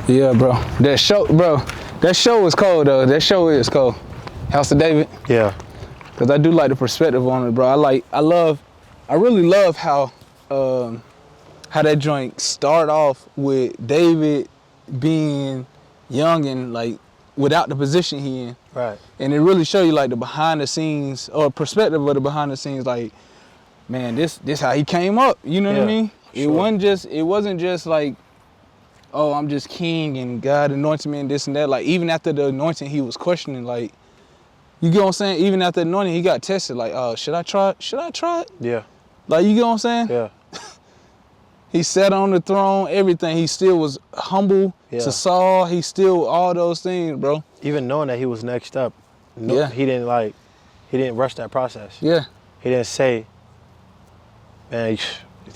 Yeah, bro. That show is cold though. That show is cold. House of David. Yeah. Cause I do like the perspective on it, bro. I really love how that joint start off with David being young and like without the position he in. Right. And it really show you like the behind the scenes or perspective of the behind the scenes, like, man, this how he came up. You know what I mean? Sure. It wasn't just like, oh, I'm just king and God anointed me and this and that. Like, even after the anointing, he was questioning, like, you get what I'm saying? Even after the anointing, he got tested, like, oh, should I try it? Yeah. Like, you get what I'm saying? Yeah. He sat on the throne, everything. He still was humble to Saul. He still all those things, bro. Even knowing that he was next up, he didn't rush that process. Yeah. He didn't say, man,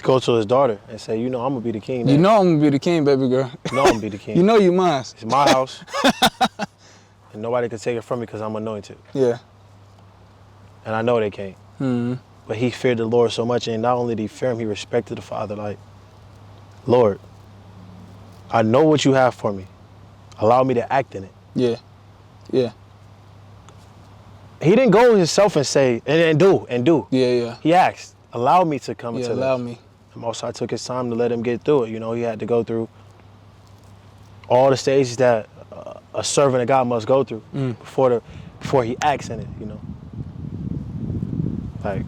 go to his daughter and say, I'm gonna be the king. You know I'm gonna be the king, baby girl. You know I'm gonna be the king. You know you mine. It's my house. And nobody can take it from me because I'm anointed. Yeah. And I know they can't. Mm-hmm. But he feared the Lord so much, and not only did he fear him, he respected the Father. Like, Lord, I know what you have for me. Allow me to act in it. Yeah. Yeah. He didn't go himself and say, and do. Yeah, yeah. He asked, allow me to come into this. Allow me. And Most High took his time to let him get through it. He had to go through all the stages that a servant of God must go through before he acts in it, Like,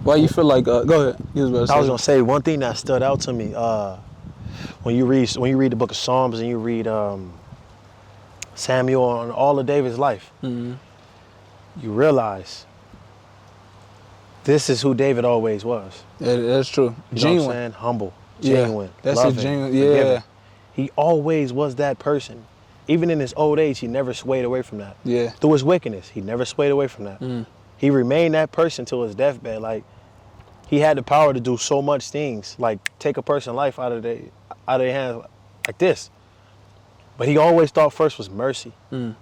why you feel like, go ahead. I was gonna say one thing that stood out to me, when you read the book of Psalms and you read Samuel on all of David's life, you realize this is who David always was. Yeah, that's true. Genuine. Know what I'm saying? Humble, genuine, that's loving, a genuine, forgiving. He always was that person. Even in his old age, he never swayed away from that. Yeah. Through his wickedness, he never swayed away from that. He remained that person till his deathbed. Like, he had the power to do so much things, like take a person's life out of their hands like this. But he always thought first was mercy. And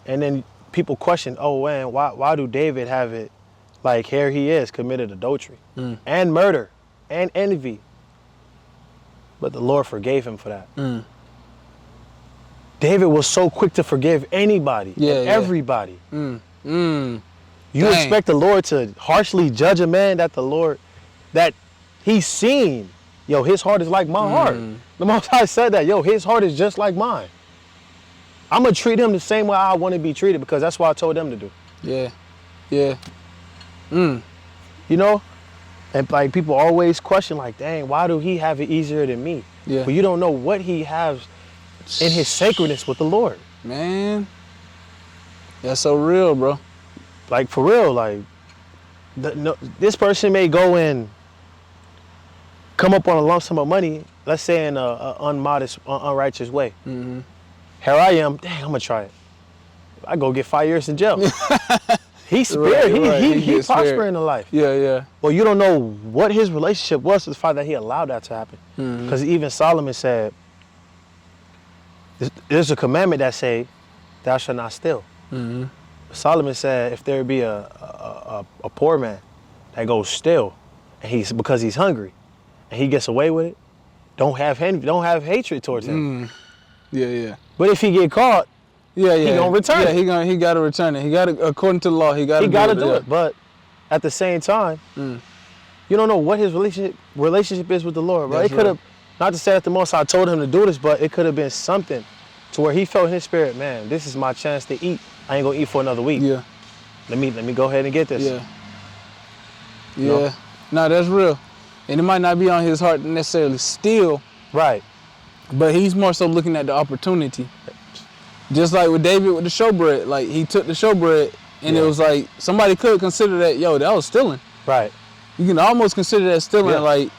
then people questioned, oh man, why do David have it like here he is, committed adultery and murder and envy. But the Lord forgave him for that. David was so quick to forgive anybody and everybody. You expect the Lord to harshly judge a man that he's seen, his heart is like my heart. The Most High said that, his heart is just like mine. I'm going to treat him the same way I want to be treated because that's what I told them to do. Yeah. Yeah. And like people always question like, dang, why do he have it easier than me? Yeah. But you don't know what he has in his sacredness with the Lord. Man. That's so real, bro. Like, for real, like, this person may go and come up on a lump sum of money, let's say in a unmodest, unrighteous way. Here I am, dang, I'm gonna try it. I go get 5 years in jail. He's spared. He's prospering in life. Yeah, yeah. Well, you don't know what his relationship was to the fact that he allowed that to happen. Because even Solomon said, there's a commandment that say, thou shalt not steal. Solomon said, if there be a poor man that goes steal, and because he's hungry, and he gets away with it, don't have hatred towards him. Yeah, yeah. But if he get caught, he gonna return it. Yeah, he gotta return it. He gotta, according to the law, he gotta do it. But at the same time, you don't know what his relationship is with the Lord, bro. It could have, not to say that the Most High told him to do this, but it could have been something to where he felt in his spirit, man, this is my chance to eat. I ain't gonna eat for another week. Yeah. Let me go ahead and get this. Yeah. Yeah. No, that's real. And it might not be on his heart to necessarily steal. Right. But he's more so looking at the opportunity. Just like with David with the showbread. Like, he took the showbread and it was like, somebody could consider that, that was stealing. Right. You can almost consider that stealing, like,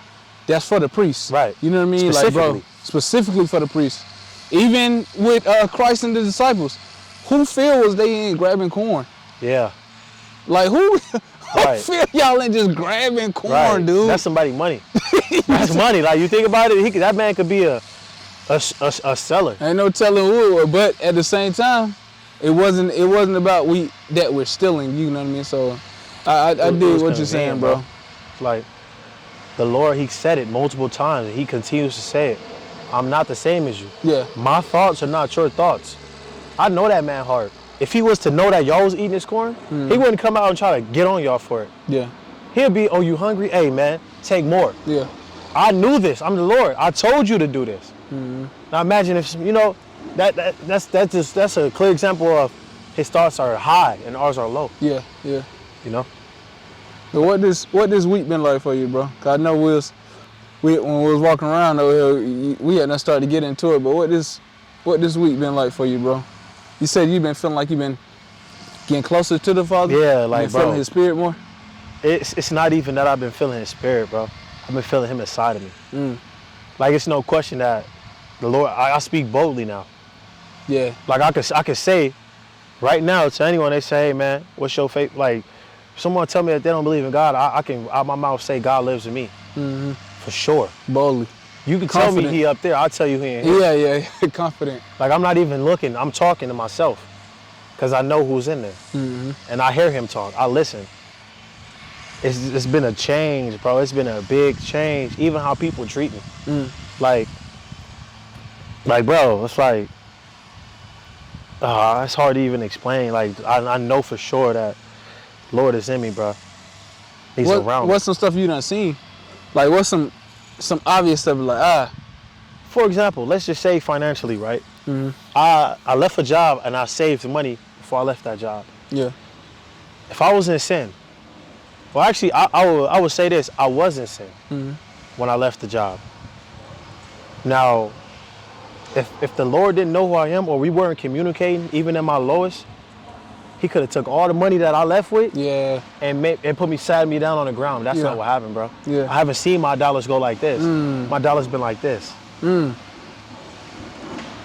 that's for the priest. Right. You know what I mean? Like, bro, specifically for the priest. Even with Christ and the disciples, who field was they in grabbing corn? Yeah. Like, who field y'all in just grabbing corn, dude? That's somebody's money. That's money. Like, you think about it, that man could be a seller. Ain't no telling who, but at the same time, it wasn't about that we're stealing, you know what I mean? So I dig what you're saying, bro. Like, the Lord, he said it multiple times, and he continues to say it. I'm not the same as you. Yeah. My thoughts are not your thoughts. I know that man hard. If he was to know that y'all was eating his corn, he wouldn't come out and try to get on y'all for it. Yeah. He'll be, oh, you hungry? Hey, man, take more. Yeah. I knew this. I'm the Lord. I told you to do this. Now imagine if, you know, that's a clear example of his thoughts are high and ours are low. Yeah. Yeah. You know? But what this week been like for you, bro? 'Cause I know when we was walking around over here, we hadn't started to get into it. But what this week been like for you, bro? You said you've been feeling like you've been getting closer to the Father. Yeah, like, been feeling bro, His Spirit more. It's not even that I've been feeling his spirit, bro. I've been feeling him inside of me. Like, it's no question that the Lord, I speak boldly now. Yeah. Like, I could say right now to anyone, they say, hey, man, what's your faith? Like, if someone tell me that they don't believe in God, I can out my mouth say God lives in me. For sure. Boldly. You can Confident. tell me he up there, I'll tell you he ain't here. Yeah. Confident. Like, I'm not even looking, I'm talking to myself. Because I know who's in there. And I hear him talk, I listen. It's been a change, bro. It's been a big change. Even how people treat me. Like, bro, it's like, it's hard to even explain. Like, I know for sure that Lord is in me, bro. He's around me. What's some stuff you done seen? Like, what's some obvious stuff like, For example, let's just say financially, right? I left a job and I saved money before I left that job. Yeah. If I was in sin, well, actually, I would say this. I was in sin when I left the job. Now, if the Lord didn't know who I am or we weren't communicating, even at my lowest, he could have took all the money that I left with and put me, sat me down on the ground. That's not what happened, bro. Yeah. I haven't seen my dollars go like this. My dollars been like this.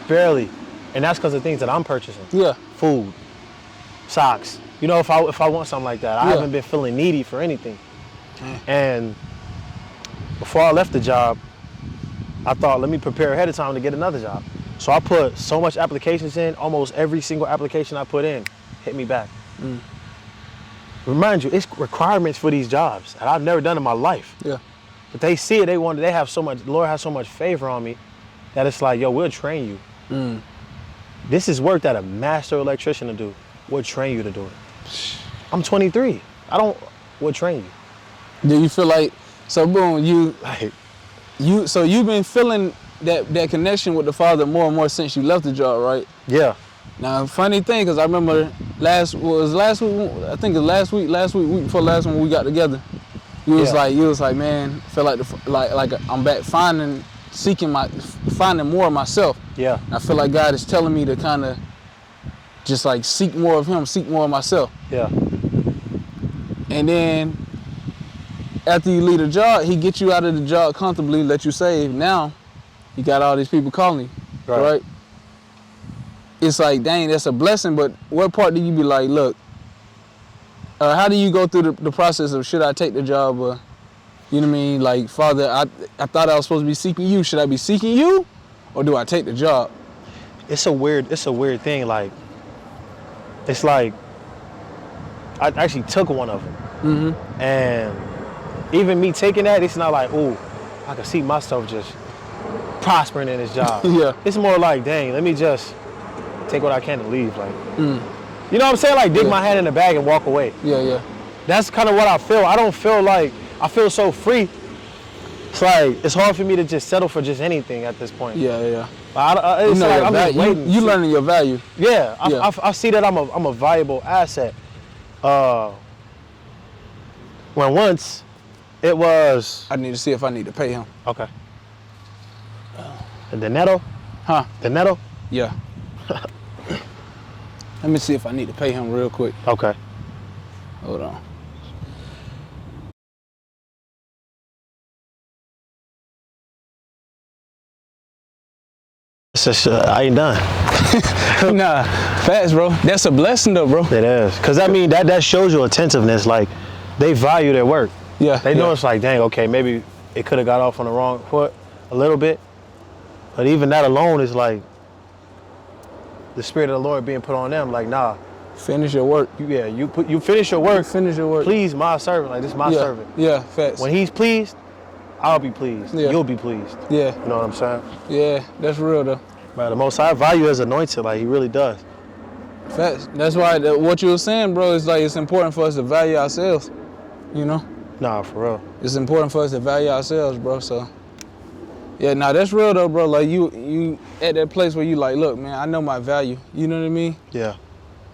Barely. And that's because of things that I'm purchasing. Yeah. Food, socks. You know, if I want something like that, I haven't been feeling needy for anything. And before I left the job, I thought, let me prepare ahead of time to get another job. So I put so much applications in, almost every single application I put in hit me back. Remind you, it's requirements for these jobs that I've never done in my life. Yeah. But they see it, they have so much, the Lord has so much favor on me that it's like, yo, we'll train you. This is work that a master electrician will do. We'll train you to do it. I'm 23. We'll train you. Do you feel like, so boom, so you've been feeling that connection with the Father more and more since you left the job, right? Yeah. Now, funny thing, because I remember last week, week before last when we got together, you was like, man, feel like I'm back finding more of myself. Yeah. I feel like God is telling me to kind of just like seek more of Him, seek more of myself. Yeah. And then after you leave the job, He gets you out of the job comfortably, let you save. Now, you got all these people calling you, right? It's like, dang, that's a blessing, but what part do you be like, look, how do you go through the process of should I take the job or, you know what I mean? Like, Father, I thought I was supposed to be seeking you. Should I be seeking you or do I take the job? It's a weird thing. Like, it's like, I actually took one of them. And even me taking that, it's not like, ooh, I can see myself just prospering in this job. Yeah. It's more like, dang, let me just take what I can and leave. Like, you know what I'm saying? Like, dig my hand in the bag and walk away. Yeah. That's kind of what I feel. I don't feel like, I feel so free. It's like, it's hard for me to just settle for just anything at this point. Yeah. It's like, I'm just waiting. You learning your value. Yeah, I see that I'm a valuable asset. When once it was. I need to see if I need to pay him. Okay. The netto? Huh? The netto? Yeah. Let me see if I need to pay him real quick. Okay. Hold on. I ain't done. Nah, facts, bro. That's a blessing, though, bro. It is. Because, I mean, that shows your attentiveness. Like, they value their work. Yeah. They know it's like, dang, okay, maybe it could have got off on the wrong foot a little bit. But even that alone is like the Spirit of the Lord being put on them. Like, nah. Finish your work. You finish your work. Finish your work. Please my servant. Like, this is my servant. Yeah, facts. When he's pleased, I'll be pleased. Yeah. You'll be pleased. Yeah. You know what I'm saying? Yeah, that's real though. Man, the Most High value is anointed, like he really does. Facts. That's why what you were saying, bro, is like it's important for us to value ourselves. You know? Nah, for real. It's important for us to value ourselves, bro. So yeah, nah, that's real though, bro. Like you at that place where you like, look, man, I know my value. You know what I mean? Yeah.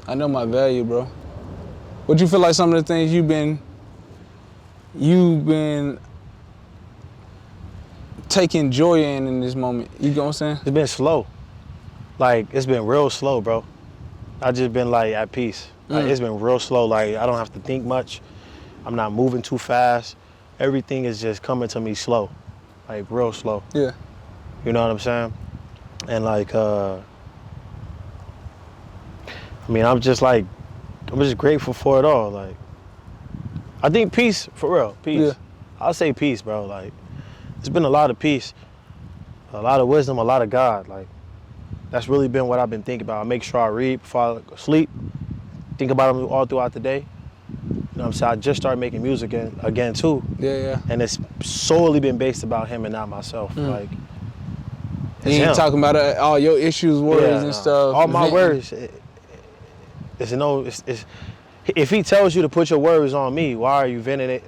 I know my value, bro. What you feel like some of the things you've been taking joy in this moment? You know what I'm saying? It's been slow. Like, it's been real slow, bro. I just been like at peace. Like, it's been real slow. Like, I don't have to think much. I'm not moving too fast. Everything is just coming to me slow. Like, real slow. Yeah. You know what I'm saying? And like, I mean, I'm just grateful for it all. Like, I think peace, for real, peace. Yeah. I'll say peace, bro. Like, it's been a lot of peace, a lot of wisdom, a lot of God. Like, that's really been what I've been thinking about. I make sure I read before I go to sleep, think about them all throughout the day. You know what I'm saying? I just started making music again too. Yeah, yeah. And it's solely been based about him and not myself. Like, You ain't him. talking about all your issues, worries, and stuff. All my venting. worries. It's if he tells you to put your worries on me, why are you venting it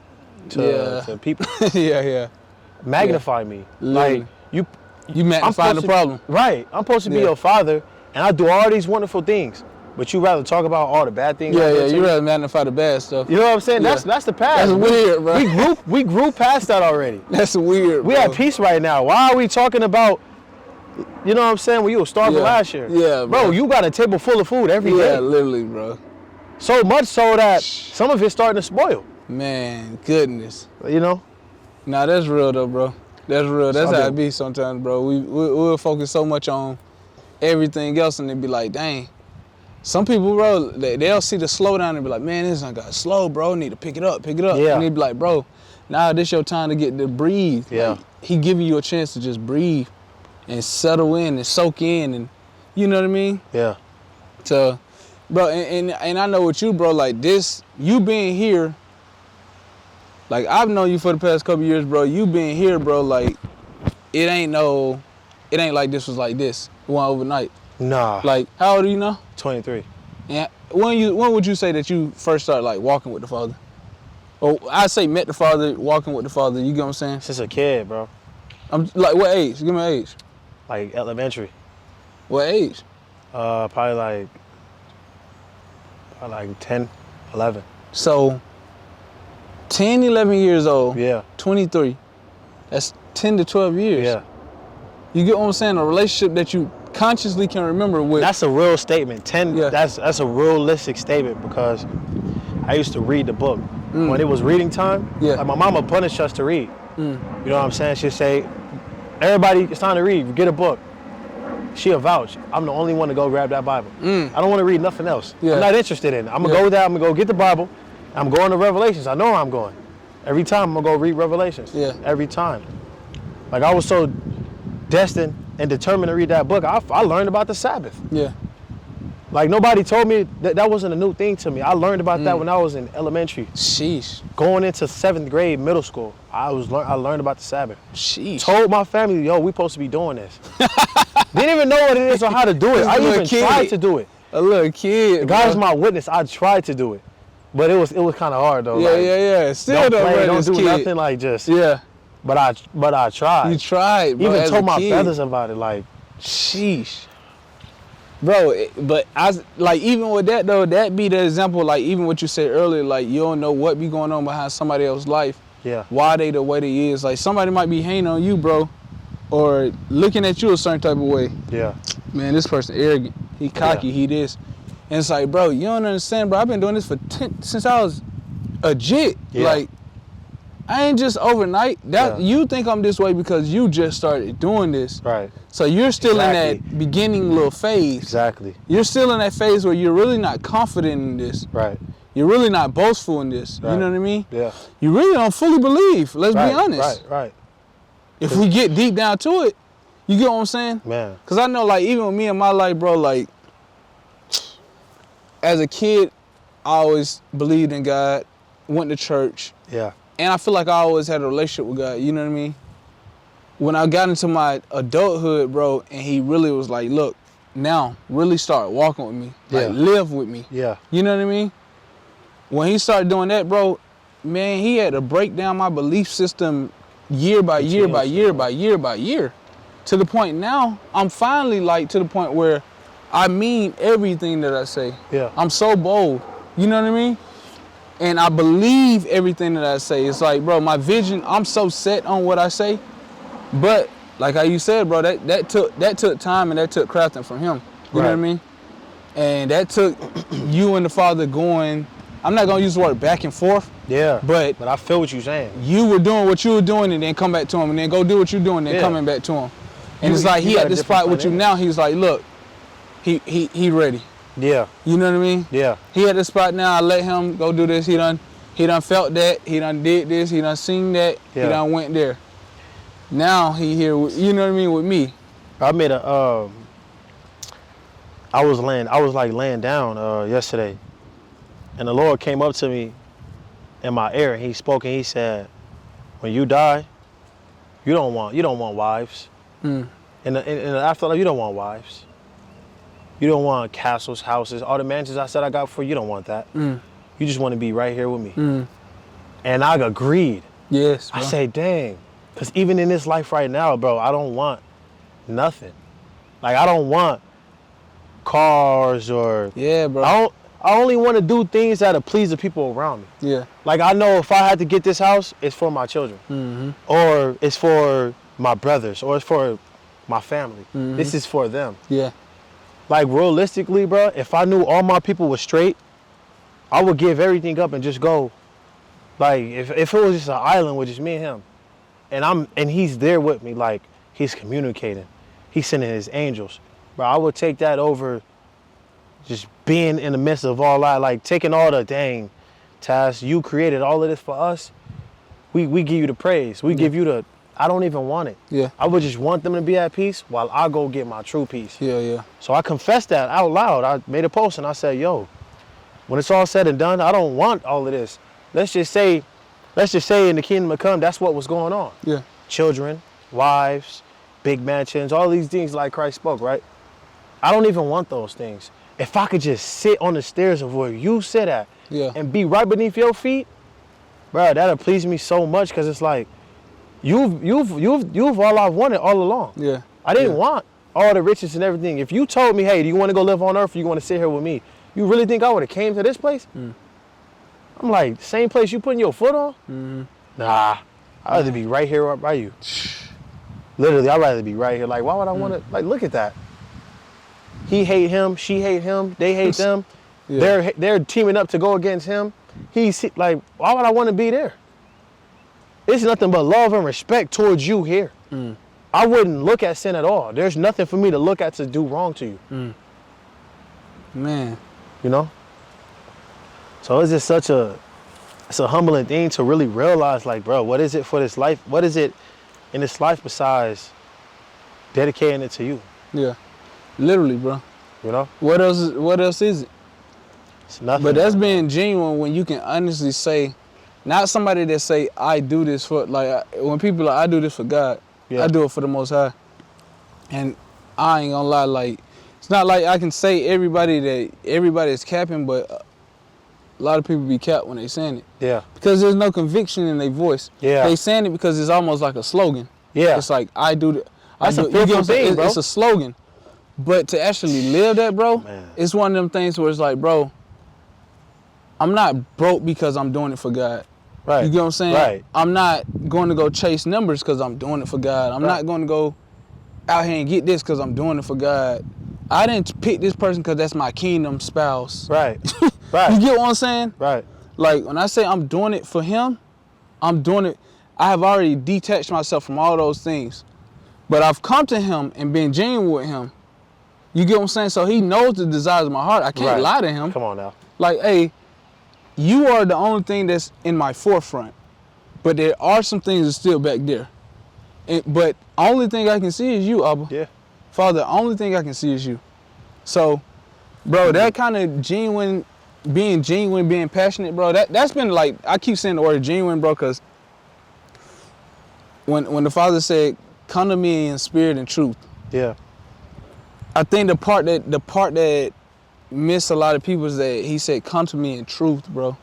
to people? Yeah, yeah. Magnify me. Literally. Like, you magnify the problem. Right. I'm supposed to be Yeah. your father, and I do all these wonderful things, but you rather talk about all the bad things. Yeah, I did yeah. to You rather magnify the bad stuff. You know what I'm saying? Yeah. That's the past. That's weird, bro. We grew past that already. That's weird. We bro. at peace right now. Why are we talking about, you know what I'm saying, when you were starving Yeah. last year? Yeah, bro. You got a table full of food every day. Yeah, literally, bro. So much so that some of it's starting to spoil. Man, goodness. You know? Nah, that's real though, bro. That's real. That's So how I it do. be sometimes, bro. We'll focus so much on everything else and they be like, dang. Some people, bro, they'll see the slowdown and be like, man, this got slow, bro. Need to pick it up. Yeah. And they be like, bro, now this your time to get to breathe. Yeah. Like, he giving you a chance to just breathe and settle in and soak in and, you know what I mean? Yeah. So, bro, and I know with you, bro, like this, you being here, like I've known you for the past couple years, bro. You being here, bro, like it ain't like this was like this. It went overnight. Nah. Like, how old are you now? 23. And when would you say that you first started like walking with the Father? Or I say met the Father, walking with the Father. You get what I'm saying? Since a kid, bro. I'm like, what age? Give me an age. Like elementary. What age? Probably like 10, 11. So, 10, 11 years old. Yeah. 23. That's 10 to 12 years. Yeah. You get what I'm saying? A relationship that you consciously can remember with. That's a real statement. 10. Yeah. That's a realistic statement because I used to read the book when it was reading time. Yeah. Like my mama punished us to read. You know what I'm saying? She'd say, "Everybody, it's time to read. Get a book." She'll vouch. I'm the only one to go grab that Bible. I don't want to read nothing else. Yeah. I'm not interested in it. I'm gonna Yeah. go with that. I'm gonna go get the Bible. I'm going to Revelations. I know where I'm going. Every time I'm gonna go read Revelations. Yeah. Every time. Like I was so destined and determined to read that book. I learned about the Sabbath. Yeah. Like nobody told me that wasn't a new thing to me. I learned about that when I was in elementary. Sheesh. Going into 7th grade, middle school, I learned about the Sabbath. Sheesh. Told my family, yo, we supposed to be doing this. Didn't even know what it is or how to do it. Just a I little even kid. tried to do it. A little kid. God's bro. my witness. I tried to do it, but it was kind of hard though. Yeah, like, yeah. Still Don't though, play, bro, don't this do kid. nothing like just. Yeah. But I tried. You tried, bro. Even as told a my kid. brothers about it. Like, Sheesh. Bro, but like even with that though, that be the example, like even what you said earlier, like you don't know what be going on behind somebody else's life. yeah, Why they the way they is. Like somebody might be hating on you, bro, or looking at you a certain type of way. yeah, Man, this person arrogant. He cocky, Yeah. he this. And it's like, bro, you don't understand, bro. I've been doing this since I was a jit. Yeah. Like, I ain't just overnight. Yeah. You think I'm this way because you just started doing this. right, So you're still in Exactly. that beginning little phase. exactly, You're still in that phase where you're really not confident in this. right, You're really not boastful in this. Right. You know what I mean? yeah, You really don't fully believe. Let's right, be honest. right, If we get deep down to it, you get what I'm saying? man, Cause I know, like, even with me in my life, bro, like, as a kid, I always believed in God, went to church, yeah, and I feel like I always had a relationship with God. You know what I mean? When I got into my adulthood, bro, and he really was like, look, now really start walking with me, like live with me. Yeah. You know what I mean? When he started doing that, bro, man, he had to break down my belief system year by year by year by year by year, to the point now I'm finally like to the point where I mean everything that I say. Yeah. I'm so bold. You know what I mean? And I believe everything that I say. It's like, bro, my vision, I'm so set on what I say. But like how you said, bro, that took time and that took crafting from him. You know what I mean? And that took you and the Father going, I'm not gonna use the word back and forth. Yeah. But I feel what you're saying. You were doing what you were doing and then come back to him and then go do what you're doing and then coming back to him. And it's like he at this spot with you now, he's like, look, he ready. Yeah. You know what I mean? Yeah. He at the spot now, I let him go do this. He done felt that, he done did this, he done seen that, he done went there. Now he here with, you know what I mean, with me. I made a I was laying down yesterday, and the Lord came up to me in my ear and he spoke and he said, when you die, you don't want wives. In the afterlife, you don't want wives. You don't want castles, houses, all the mansions I said I got for you, don't want that. You just want to be right here with me. And I agreed. Yes, bro. I say, dang. Because even in this life right now, bro, I don't want nothing. Like, I don't want cars or... Yeah, bro. I only want to do things that'll please the people around me. Yeah. Like, I know if I had to get this house, it's for my children. Or it's for my brothers. Or it's for my family. This is for them. Yeah. Like, realistically, bro, if I knew all my people were straight, I would give everything up and just go. Like, if it was just an island with just me and him, and he's there with me, like, he's communicating. He's sending his angels. Bro, I would take that over just being in the midst of all that, like, taking all the, dang, Taz, you created all of this for us. We give you the praise. We give you the, I don't even want it. Yeah. I would just want them to be at peace while I go get my true peace. Yeah, yeah. So I confessed that out loud. I made a post and I said, yo, when it's all said and done, I don't want all of this. Let's just say in the kingdom to come, that's what was going on. Yeah. Children, wives, big mansions, all these things like Christ spoke, right? I don't even want those things. If I could just sit on the stairs of where you sit at and be right beneath your feet, bro, that'll please me so much because it's like, you've all I've wanted all along. Yeah. I didn't want all the riches and everything. If you told me, hey, do you want to go live on earth or you want to sit here with me? You really think I would have came to this place? I'm like, same place you putting your foot on? Nah, I'd rather be right here by you. Literally, I'd rather be right here. Like, why would I want to, like, look at that. He hate him, she hate him, they hate them. They're teaming up to go against him. He's like, why would I want to be there? It's nothing but love and respect towards you here. I wouldn't look at sin at all. There's nothing for me to look at to do wrong to you. Man. You know? So it's just it's a humbling thing to really realize, like, bro, what is it for this life? What is it in this life besides dedicating it to you? Yeah. Literally, bro. You know? What else is it? It's nothing. But that's being genuine when you can honestly say, not somebody that say, I do this for, like, when people are, I do this for God, I do it for the Most High. And I ain't gonna lie, like, it's not like I can say everybody is capping, but a lot of people be capped when they saying it. Yeah. Because there's no conviction in their voice. Yeah. They saying it because it's almost like a slogan. Yeah. It's like, I do it. That's a fearful thing, bro. It's a slogan. But to actually live that, bro, it's one of them things where it's like, bro, I'm not broke because I'm doing it for God. Right. You get what I'm saying? Right. I'm not going to go chase numbers because I'm doing it for God. I'm not going to go out here and get this because I'm doing it for God. I didn't pick this person because that's my kingdom spouse. Right. Right. You get what I'm saying? Right. Like, when I say I'm doing it for him, I'm doing it. I have already detached myself from all those things. But I've come to him and been genuine with him. You get what I'm saying? So he knows the desires of my heart. I can't lie to him. Come on now. Like, hey, you are the only thing that's in my forefront. But there are some things that's still back there. But only thing I can see is you, Abba. Yeah. Father, the only thing I can see is you. So, bro, that kind of genuine being genuine, being passionate, bro. That's been like, I keep saying the word genuine, bro, because when the Father said, "Come to me in spirit and truth," Yeah. I think the part that missed a lot of people is that He said, "Come to me in truth," bro.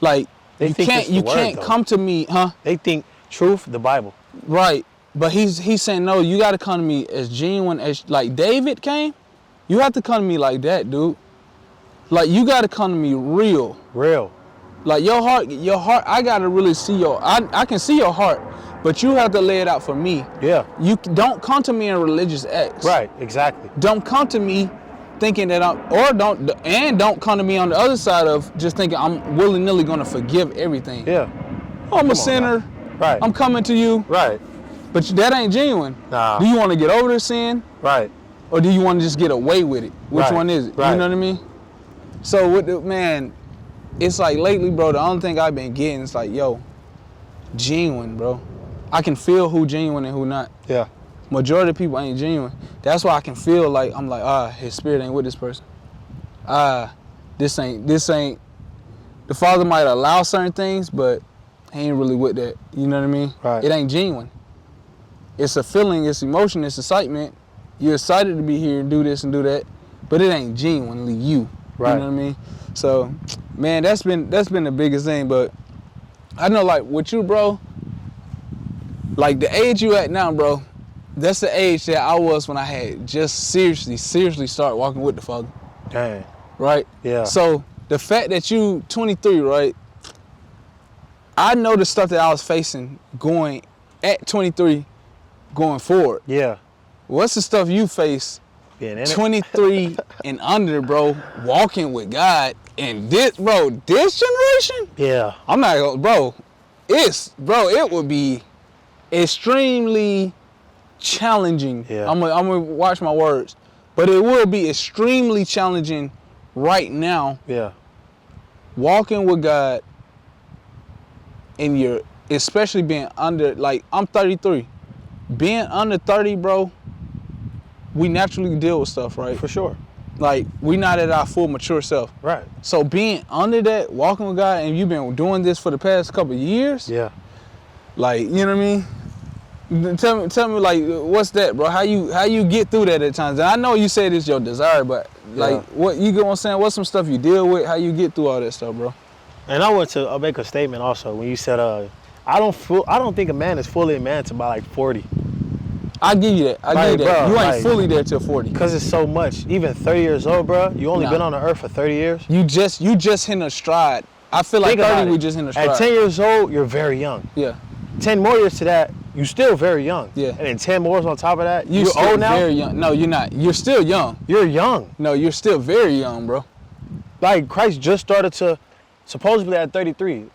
Like They think it's the word, can't though. come to me, huh? They think truth, the Bible. Right. But he's saying, no, you got to come to me as genuine as, like David came. You have to come to me like that, dude. Like, you got to come to me real. Real. Like, your heart, I got to really see I can see your heart, but you have to lay it out for me. Yeah. You don't come to me in religious acts. Right. Exactly. Don't come to me thinking that don't come to me on the other side of just thinking I'm willy-nilly going to forgive everything. Yeah. I'm a on sinner. now. Right. I'm coming to you. Right. But that ain't genuine. Nah. Do you want to get over the sin, Right. or do you want to just get away with it? Which Right. one is it? Right. You know what I mean? So man, it's like lately, bro, the only thing I've been getting is like, yo, genuine, bro. I can feel who genuine and who not. Yeah. Majority of people ain't genuine. That's why I can feel like, I'm like, his spirit ain't with this person. This ain't. The Father might allow certain things, but he ain't really with that. You know what I mean? Right. It ain't genuine. It's a feeling, it's emotion, it's excitement. You're excited to be here and do this and do that, but it ain't genuinely you. Right. You know what I mean? So, man, that's been the biggest thing. But I know, like, with you, bro, like the age you at now, bro, that's the age that I was when I had just seriously started walking with the Father. Dang. Right? Yeah. So the fact that you 23, right? I know the stuff that I was facing going at 23 going forward. Yeah. What's the stuff you face Being in it. 23 and under, bro, walking with God, and this generation? Yeah. I'm not gonna, it would be extremely challenging. Yeah. I'm gonna watch my words. But it will be extremely challenging right now, Yeah. walking with God, and especially being under, like, I'm 33. Being under 30, bro, we naturally deal with stuff, right? For sure. Like, we not at our full mature self. Right. So being under that, walking with God, and you've been doing this for the past couple of years, Yeah. like, you know what I mean? Tell me, like, what's that, bro? How you get through that at times? And I know you said it's your desire, but like, Yeah. what you get what I'm saying? What's some stuff you deal with? How you get through all that stuff, bro? And I want to make a statement also when you said, I don't think a man is fully a man to by like 40. I give you that. I give you that. Bro, You ain't like, fully there till 40. Because it's so much. Even 30 years old, bro, you only Nah. been on the earth for 30 years. You just hitting a stride. I feel like Think about 30 it. we just hitting a stride. At 10 years old, you're very young. Yeah. 10 more years to that, you're still very young. Yeah. And then 10 more on top of that, You're you're still old now. very young. No, you're not. You're still young. You're young. No, you're still very young, bro. Like Christ just started to, supposedly at 33.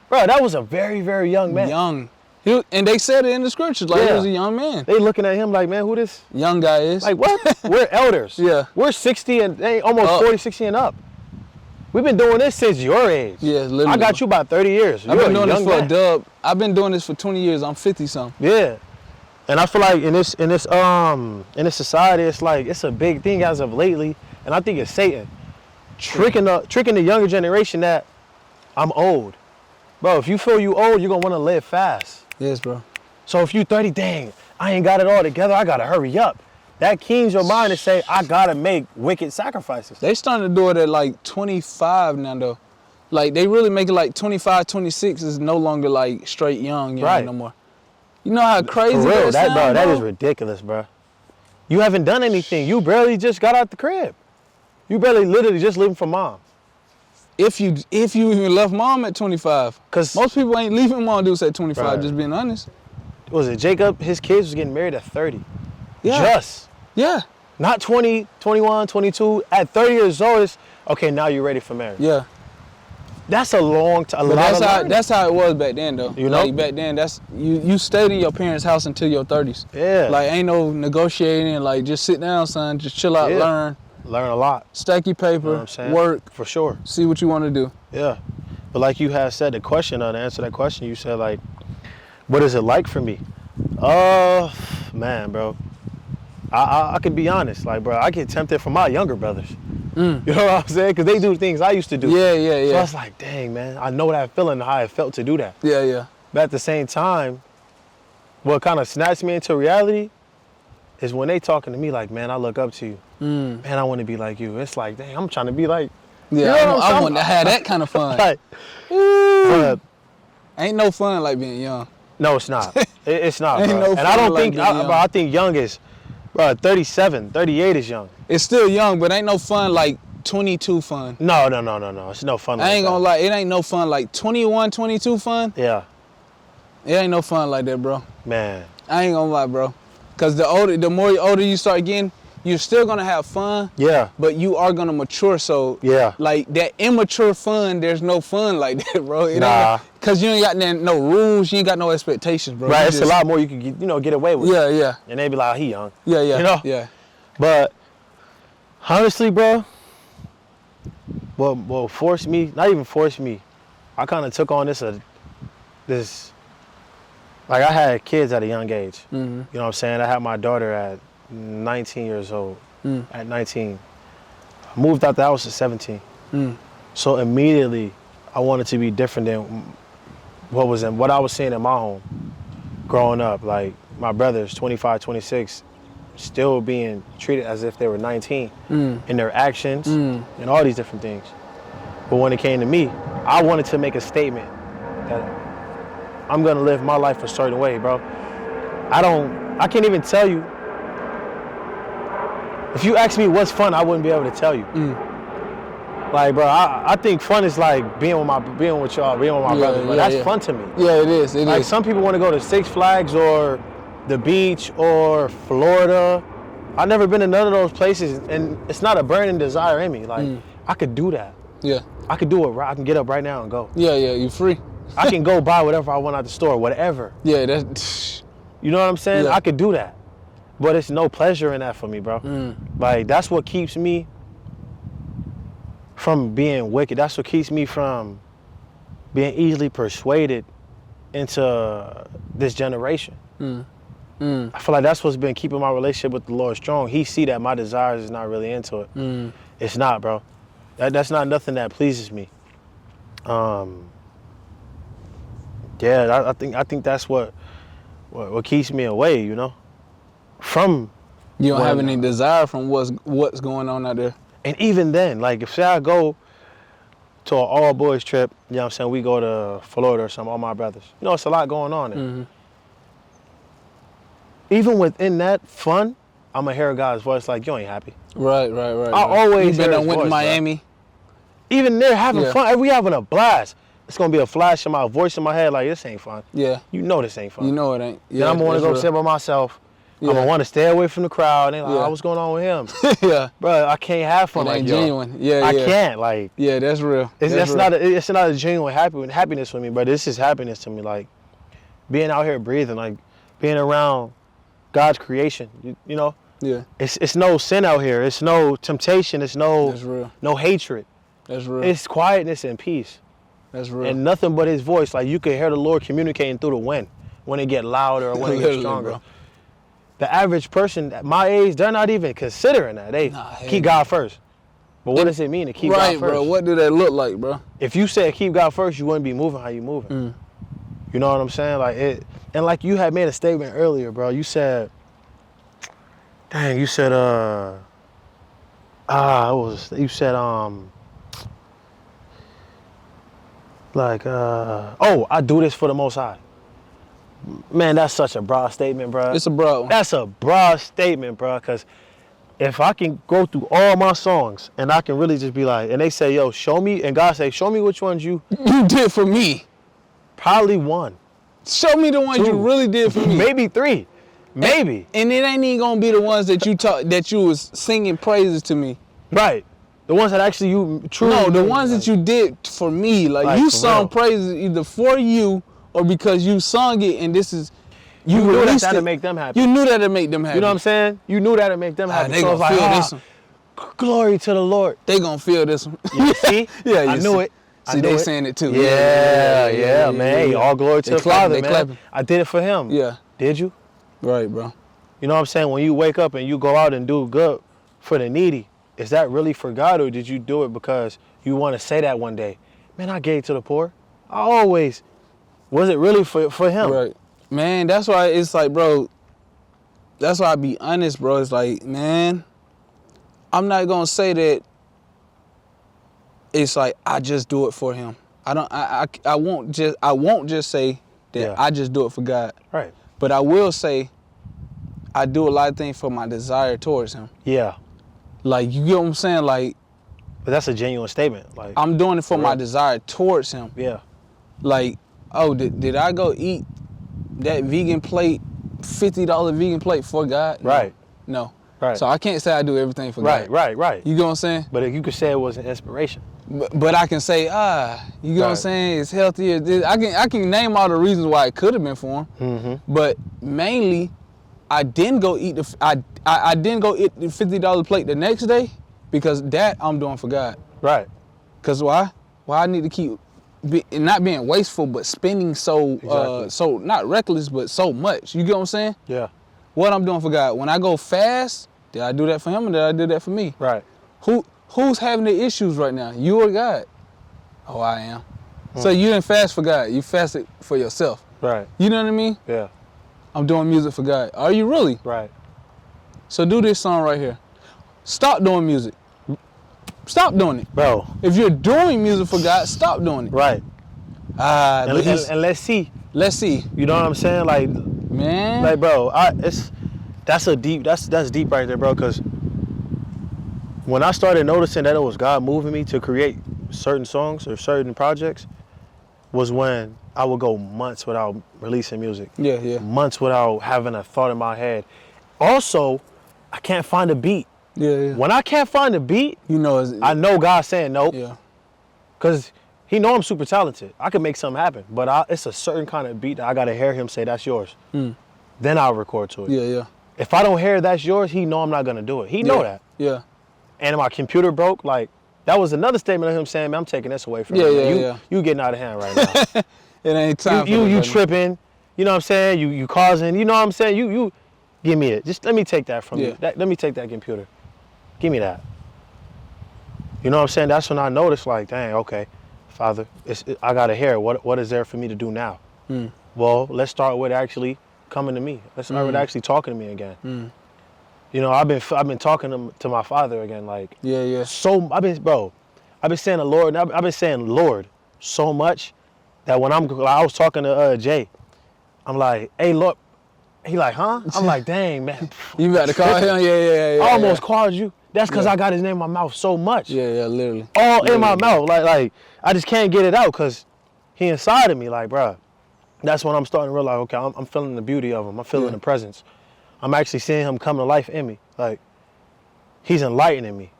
Bro, that was a very, very young man. Young. And they said it in the scriptures, like he was a young man. They looking at him like, man, who this? Young guy is. Like what? We're elders. Yeah. We're 60 and they almost Up. 40, 60 and up. We've been doing this since your age. Yeah, literally. I got you about 30 years. I've You're been doing this young for man. a dub. I've been doing this for 20 years. I'm 50 something. Yeah. And I feel like in this society, it's like it's a big thing as of lately, and I think it's Satan tricking the younger generation that I'm old. Bro, if you feel you old, you're gonna wanna live fast. Yes, bro. So if you 30, dang, I ain't got it all together, I gotta hurry up. That keens your mind to say, I gotta make wicked sacrifices. They starting to do it at like 25 now, though. Like, they really make it like 25, 26 is no longer like straight young Right. no more. You know how crazy For real, that sound, that bro? is ridiculous, bro. You haven't done anything. You barely just got out the crib. You barely literally just living for mom. If you even left mom at 25. 'Cause- most people ain't leaving mom dudes at 25, Right. just being honest. Was it Jacob? His kids was getting married at 30. Yeah. Just. Yeah. Not 20, 21, 22. At 30 years old, it's, okay, now you're ready for marriage. Yeah. That's a long time. But that's how it was back then, though. You know? Like, back then, that's you stayed in your parents' house until your 30s. Yeah. Like, ain't no negotiating. Like, just sit down, son. Just chill out, Yeah. learn, a lot. stack your paper, You know what I'm saying? work, For sure. see what you want to do. Yeah. But like you had said, to answer that question, you said, like, what is it like for me? Man, bro. I could be honest. Like, bro, I get tempted from my younger brothers. You know what I'm saying? Because they do things I used to do. Yeah, yeah, So I yeah. was like, dang, man, I know that feeling, how it felt to do that. Yeah, yeah. But at the same time, what kind of snatched me into reality is when they talking to me like, man, I look up to you. Man, I want to be like you. It's like, dang, I'm trying to be like, Yeah, you know what I'm I saying? want to have that kind of fun. like, but Ain't no fun like being young. no, it's not. It's not, Ain't bro. no And I fun don't like think, being young. bro, I think young is, bro, 37, 38 is young. It's still young, but ain't no fun like 22 fun. No. It's no fun like I ain't that. gonna lie, it ain't no fun like 21, 22 fun. Yeah, It ain't no fun like that, bro. man. I ain't gonna lie, bro. Cause the more older you start getting, you're still gonna have fun, Yeah, but you are gonna mature. So yeah. like that immature fun, there's no fun like that, bro. It Nah. ain't, cause you ain't got no rules, you ain't got no expectations, bro. Right, You it's a just- lot more you can get away with. Yeah, yeah, And they be like, oh, he young. yeah, yeah. You know? Yeah. But honestly, bro, what forced me, not even forced me, I kind of took on this, like I had kids at a young age. Mm-hmm. You know what I'm saying? I had my daughter at 19 years old. At 19. I moved out the house at 17. So immediately, I wanted to be different than what I was seeing in my home growing up. Like my brothers, 25, 26, still being treated as if they were 19 in their actions and all these different things. But when it came to me, I wanted to make a statement that I'm gonna live my life a certain way, bro. I can't even tell you. If you ask me what's fun, I wouldn't be able to tell you. Like, bro, I think fun is like being with y'all, being with my brothers. But that's fun to me. Yeah, it is. It Like is. some people want to go to Six Flags or the beach or Florida. I've never been to none of those places, and it's not a burning desire in me. Like I could do that. Yeah. I could do it. I can get up right now and go. Yeah, yeah. You free. I can go buy whatever I want at the store, whatever. Yeah, that's. You know what I'm saying? Yeah. I could do that. But it's no pleasure in that for me, bro. Like, that's what keeps me from being wicked. That's what keeps me from being easily persuaded into this generation. I feel like that's what's been keeping my relationship with the Lord strong. He see that my desires is not really into it. It's not, bro. That's not nothing that pleases me. Yeah, I think that's what keeps me away, you know, from. You don't have Well, any desire from what's going on out there. And even then, like if say I go to an all boys trip, you know what I'm saying, we go to Florida or something, all my brothers. You know, it's a lot going on there. Even within that fun, I'ma hear God's voice like, you ain't happy. Right. I always You been hear and his went to voice, Miami. Even there having Yeah. fun, we having a blast. It's gonna be a flash in my voice in my head like, this ain't fun. Yeah. You know this ain't fun. You know it ain't. Then I'm gonna wanna that's go real. sit by myself. I'm Yeah. gonna wanna stay away from the crowd. And they like, Yeah. oh, what's going on with him? Yeah. Bro, I can't have fun It like ain't y'all. genuine. Yeah, I yeah. can't, like. Yeah, that's real. It's real. not a genuine happiness for me, but this is happiness to me. Like being out here breathing, like being around God's creation. You know, Yeah, it's no sin out here. It's no temptation. It's that's real. no hatred. That's real. It's quietness and peace, That's real. and nothing but His voice. Like you can hear the Lord communicating through the wind when it get louder or when it get Literally, stronger. bro. The average person at my age, they're not even considering that. They Nah, hell keep no. God first. But what does it mean to keep right, God first? bro. What do that look like, bro? If you said keep God first, you wouldn't be moving how you moving. You know what I'm saying? Like it, and like you had made a statement earlier, bro. You said, dang, you said, oh, I do this for the Most High. Man, that's such a broad statement, bro. It's a broad one. That's a broad statement, bro, because if I can go through all my songs and I can really just be like, and they say, yo, show me, and God say, show me which ones you, You did for me. probably one, Show me the ones you Two. really did for me. maybe three, maybe. And it ain't even gonna be the ones that you was singing praises to me. Right. The ones that actually you truly. No, the knew, ones like, that you did for me. Like Like, you for sung real. praises either for you or because you sung it and this is you knew released that'd it. make them happy. You knew that'd make them happy. You know what I'm saying? You knew that'd make them happy. they So it's gonna like, feel ah, this one. glory to the Lord. They gonna feel this one. You see? Yeah, I you knew see. it. I See, knew they it. saying it too. Yeah, man. Hey, yeah. all glory to They the clapping, Father, they man. clapping. I did it for Him. Yeah. Did you? Right, bro. You know what I'm saying? When you wake up and you go out and do good for the needy, is that really for God, or did you do it because you want to say that one day? Man, I gave to the poor. I always. Was it really for him? Right. Man, that's why it's like, bro, that's why I be honest, bro. It's like, man, I'm not gonna say that it's like I just do it for him. I won't just say that Yeah. I just do it for God. Right. But I will say I do a lot of things for my desire towards him. Yeah. Like, you get what I'm saying? Like, But that's a genuine statement. Like, I'm doing it for my Right. desire towards him. yeah. Like, oh, did I go eat that vegan plate, $50 vegan plate for God? No. Right. No. Right. So I can't say I do everything for Right. God. Right. Right. You get what I'm saying? But if you could say it was an inspiration. But I can say, you get what I'm Right. saying? It's healthier. I can name all the reasons why it could have been for him. Mm-hmm. But mainly, I didn't go eat I didn't go eat the $50 plate the next day because that I'm doing for God. Right. Cause why? Why I need to keep not being wasteful, but spending Exactly. so not reckless, but so much. You get what I'm saying? Yeah. What I'm doing for God. When I go fast, did I do that for him or did I do that for me? Right. Who's having the issues right now? You or God? Oh, I am. So you didn't fast for God. You fasted for yourself. Right. You know what I mean? Yeah. I'm doing music for God. Are you really? Right. So do this song right here. Stop doing music. Stop doing it. Bro. If you're doing music for God, stop doing it. Right. At And, least, and let's see. let's see. You know what I'm saying? Like, Man. bro, that's deep right there, bro. Because when I started noticing that it was God moving me to create certain songs or certain projects, was when I would go months without releasing music. Yeah. Months without having a thought in my head. Also, I can't find a beat. Yeah. When I can't find a beat, You know, I know God's saying nope. yeah. Because he know I'm super talented. I can make something happen. But it's a certain kind of beat that I got to hear him say, that's yours. Then I'll record to it. Yeah. If I don't hear that's yours, he know I'm not going to do it. He know that. Yeah. And my computer broke. Like, that was another statement of him saying, man, I'm taking this away from Yeah, you. yeah. You getting out of hand right now. It ain't time for you that, buddy. tripping. You know what I'm saying? You causing. You know what I'm saying? You give me it. Just let me take that from you. Yeah. Let me take that computer. Give me that. You know what I'm saying? That's when I noticed, like, dang, okay, Father, I got to hear it. What is there for me to do now? Well, let's start with actually coming to me. Let's start with actually talking to me again. You know, I've been talking to my Father again, like. Yeah. So I've been saying the Lord. I've been saying Lord so much that when I was talking to Jay, I'm like, hey, Lord. He like, huh? I'm like, dang, man. You got to call him? Yeah. I almost called you. That's because I got his name in my mouth so much. Yeah, literally. All in my mouth. Like I just can't get it out because he inside of me. Like, bruh, that's when I'm starting to realize, okay, I'm feeling the beauty of him. I'm feeling the presence. I'm actually seeing him come to life in me. Like, he's enlightening me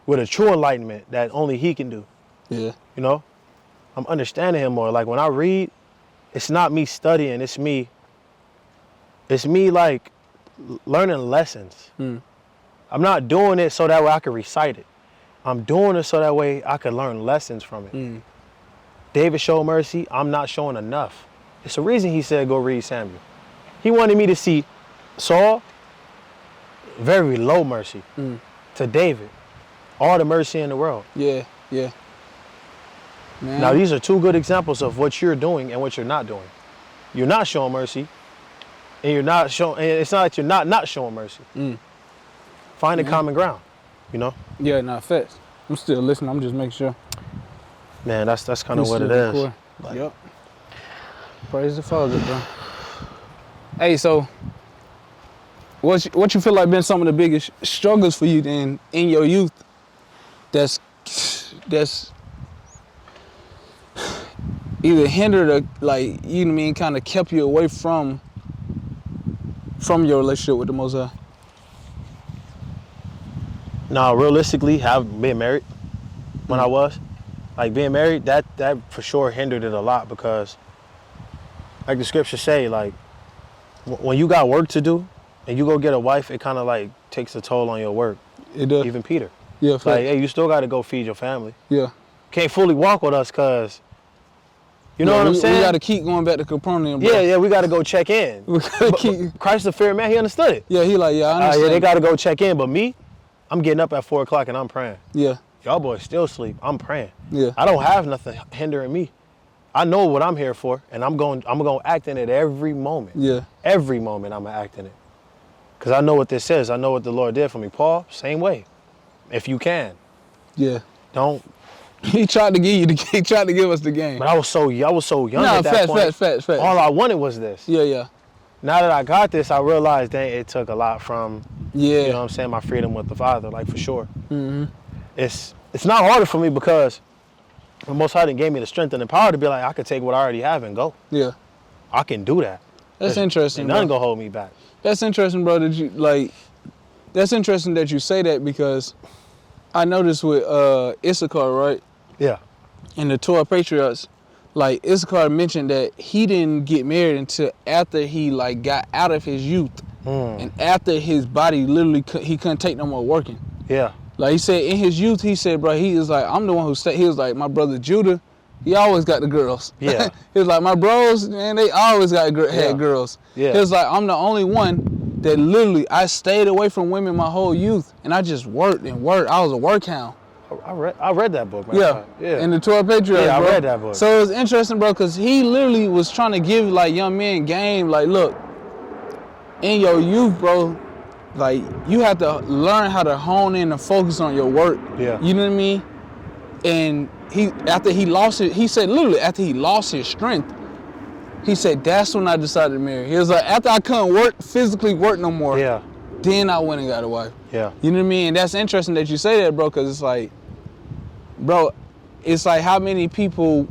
with a true enlightenment that only he can do. Yeah. You know? I'm understanding him more. Like, when I read, it's not me studying. It's me like learning lessons. I'm not doing it so that way I can recite it. I'm doing it so that way I can learn lessons from it. David showed mercy. I'm not showing enough. It's the reason he said, go read Samuel. He wanted me to see Saul, very low mercy, to David, all the mercy in the world. Yeah. Man. Now, these are two good examples of what you're doing and what you're not doing. You're not showing mercy, and you're not showing. And it's not that you're not showing mercy. Find a common ground, you know. Yeah, facts. I'm still listening. I'm just making sure. Man, that's kind of what it Still is. record. Yep. Praise the Father, bro. Hey, so what you feel like been some of the biggest struggles for you then in your youth? That's either hindered or, like, you know what I mean, kind of kept you away from your relationship with the Most High. Now, realistically, I've been married when I was. Like, being married, that for sure hindered it a lot because, like the scriptures say, like, when you got work to do and you go get a wife, it kind of, like, takes a toll on your work. It does. Even Peter. Yeah, Like, hey, you still got to go feed your family. yeah. Can't fully walk with us because, you know what I'm saying? We got to keep going back to Capernaum, bro. Yeah, we got to go check in. We got to keep. Christ the fear man, he understood it. Yeah, he like, yeah, I understand. Yeah, they got to go check in. But me, I'm getting up at 4 o'clock and I'm praying. Yeah. Y'all boys still sleep. I'm praying. Yeah. I don't have nothing hindering me. I know what I'm here for, and I'm going to act in it every moment. Yeah. Every moment I'm going to act in it. Because I know what this says. I know what the Lord did for me. Paul, same way. If you can. Yeah. Don't. He tried to give us the game. But I was so young at that point. Facts. All I wanted was this. Yeah. Now that I got this, I realized that it took a lot from, Yeah. you know what I'm saying, my freedom with the Father, like for sure. Mm-hmm. It's not harder for me because the Most High gave me the strength and the power to be like, I could take what I already have and go. Yeah. I can do that. That's interesting. Nothing gonna hold me back. That's interesting, bro. That's interesting that you say that because I noticed with Issachar, right? Yeah. And the 12 Patriarchs, like Issachar mentioned that he didn't get married until after he like got out of his youth and after his body literally he couldn't take no more working. Yeah. Like he said in his youth, he said, bro, he was like, I'm the one who stayed. He was like, my brother Judah, he always got the girls. Yeah. He was like, my bros, man, they always had Yeah. girls. Yeah. He was like, I'm the only one that literally, I stayed away from women my whole youth, and I just worked and worked. I was a work hound. I read that book, man. Yeah. Yeah. In the 12 Patriarchs, Yeah, I bro. read that book. So it was interesting, bro, because he literally was trying to give like young men game. Like, look, in your youth, bro, like you have to learn how to hone in and focus on your work. Yeah. You know what I mean? And after he lost his strength, he said, that's when I decided to marry. He was like, after I couldn't physically work no more, Yeah. then I went and got a wife. Yeah. You know what I mean? And that's interesting that you say that, bro, because it's like, bro, it's like how many people,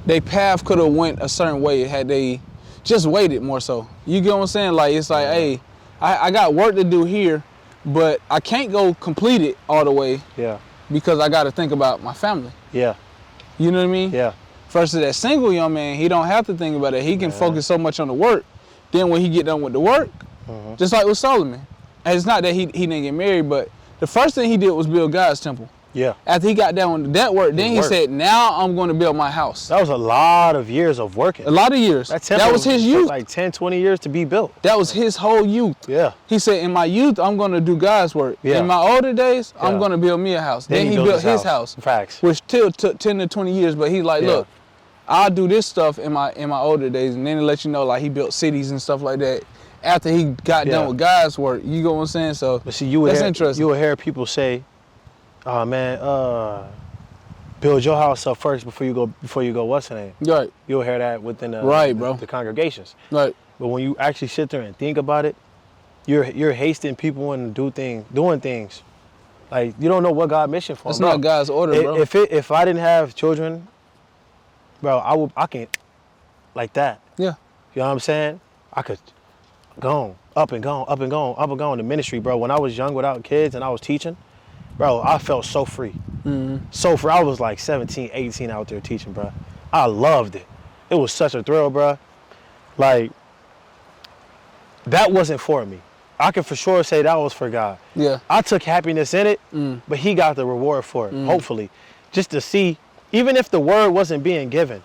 their path could have went a certain way had they just waited more so. You get what I'm saying? Like, it's like, hey, I got work to do here, but I can't go complete it all the way Yeah. because I got to think about my family. Yeah. You know what I mean? Yeah. Versus that single young man, he don't have to think about it. He can focus so much on the work. Then when he get done with the work, just like with Solomon, and it's not that he didn't get married, but the first thing he did was build God's temple. Yeah. After he got done with that work, then he said, now I'm going to build my house. That was a lot of years of working. A lot of years. That was his took youth. like 10, 20 years to be built. That was his whole youth. Yeah. He said, in my youth, I'm going to do God's work. Yeah. In my older days, Yeah. I'm going to build me a house. Then he built his house. Facts. Which still took 10 to 20 years, but he's like, Yeah. look, I'll do this stuff in my older days, and then he let you know, like, he built cities and stuff like that after he got done with God's work. You get what I'm saying? So But see, that's interesting. You would hear people say, "Oh man, build your house up first before you go. What's the name?" Right. You'll hear that within the congregations. Right. But when you actually sit there and think about it, you're hasting people into doing things. Like you don't know what God's mission for. That's not God's order, bro. If I didn't have children, bro, I can't like that. Yeah. You know what I'm saying? I could go up and go. The ministry, bro. When I was young without kids and I was teaching, bro, I felt so free. So free. I was like 17, 18 out there teaching, bro. I loved it. It was such a thrill, bro. Like, that wasn't for me. I can for sure say that was for God. Yeah. I took happiness in it, but he got the reward for it, hopefully. Just to see, even if the word wasn't being given,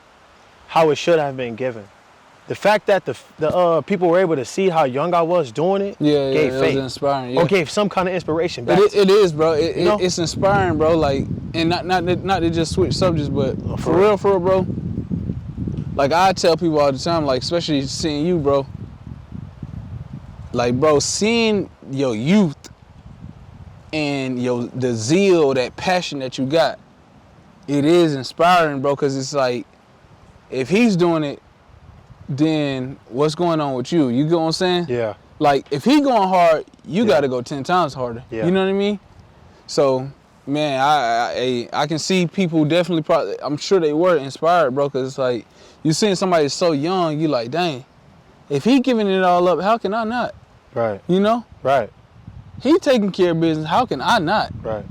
how it should have been given. The fact that the people were able to see how young I was doing it gave faith. Was inspiring. Yeah. Or gave some kind of inspiration back. It is, bro. know? It's inspiring, bro. Like, and not to just switch subjects, but for real, bro. Like I tell people all the time, like especially seeing you, bro. Like, bro, seeing your youth and the zeal, that passion that you got, it is inspiring, bro. Cause it's like, if he's doing it, then what's going on with you? You get what I'm saying? Yeah. Like, if he going hard, you got to go 10 times harder. Yeah. You know what I mean? So, man, I can see people definitely probably, I'm sure they were inspired, bro, because it's like, you seeing somebody so young, you like, dang, if he giving it all up, how can I not? Right. You know? Right. He taking care of business, how can I not? Right.